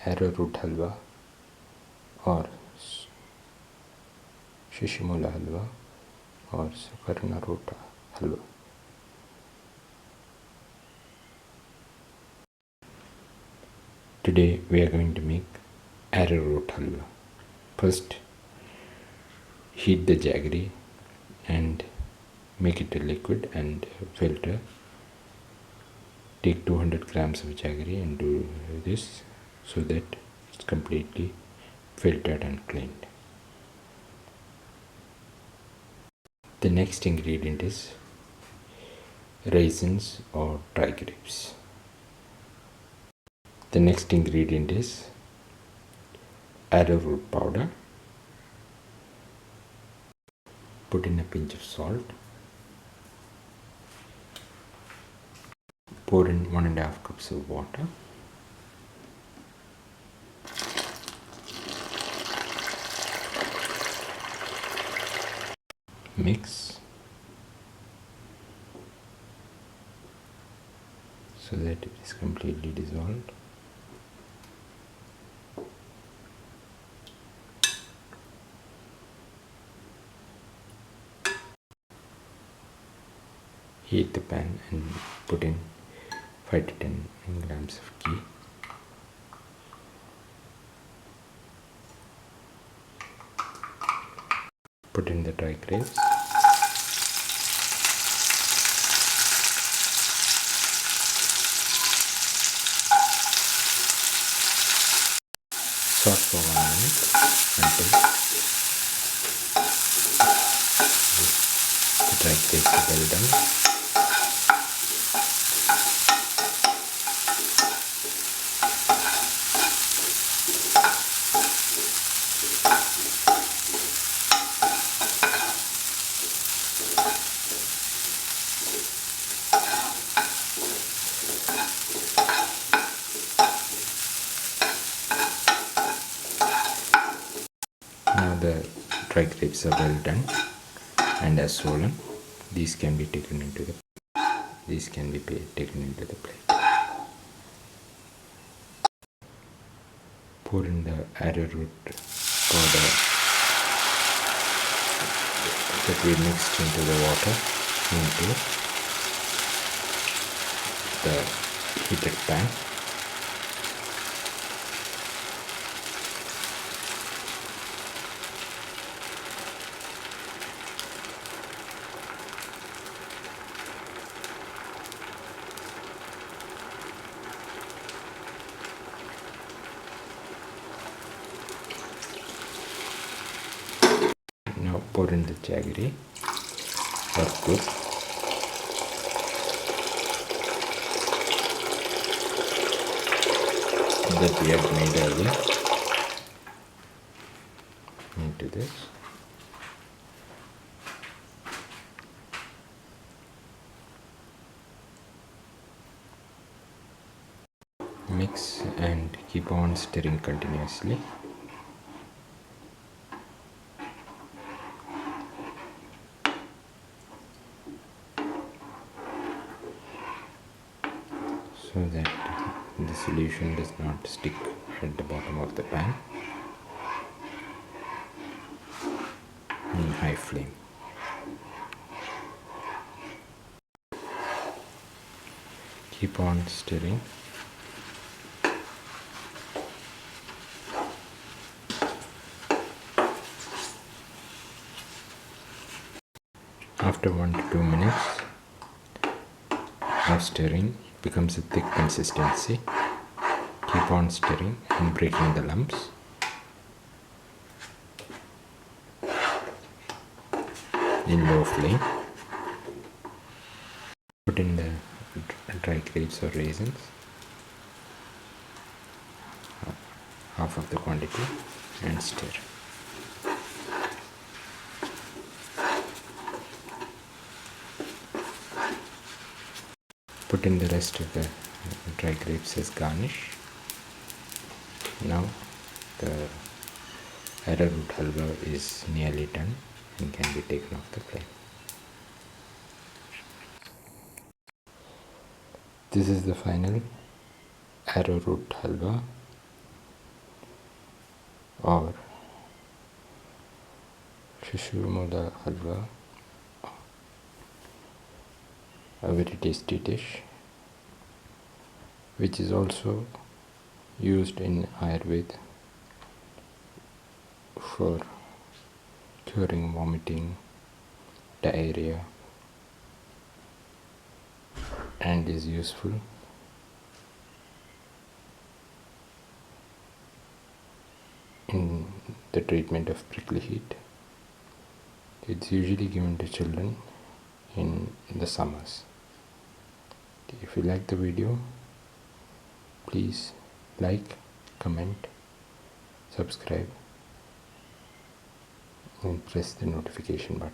Arrowroot Halwa or Shishumula Halwa or Sakurana ruta Halwa. Today we are going to make Arrowroot Halwa. First, heat the jaggery and make it a liquid and filter. Take 200 grams of jaggery and do this so that it's completely filtered and cleaned. The next ingredient is raisins or dry grapes. The next ingredient is arrowroot powder. Put in a pinch of salt. Pour in 1.5 cups of water. Mix so that it is completely dissolved. Heat the pan and put in 5 to 10 grams of ghee. Put in the dry grapes. Saute for 1 minute until the dry grapes are well done. Now the dry grapes are well done and are swollen. These can be taken into the plate. Pour in the arrowroot powder that we mixed into the water into the heated pan. Now pour in the jaggery or good. That we had made earlier into this. Mix and keep on stirring continuously. So that the solution does not stick at the bottom of the pan in high flame. Keep on stirring. After 1 to 2 minutes of stirring, it becomes a thick consistency. Keep on stirring and breaking the lumps. In low flame. Put in the dry grapes or raisins, half of the quantity, and stir. Put in the rest of the dry grapes as garnish. Now the arrowroot halwa is nearly done and can be taken off the flame. This is the final arrowroot halwa or Shishumula Halwa, a very tasty dish which is also used in Ayurveda for curing vomiting, diarrhea, and is useful in the treatment of prickly heat. It's usually given to children in the summers. If you like the video, please like, comment, subscribe, and press the notification button.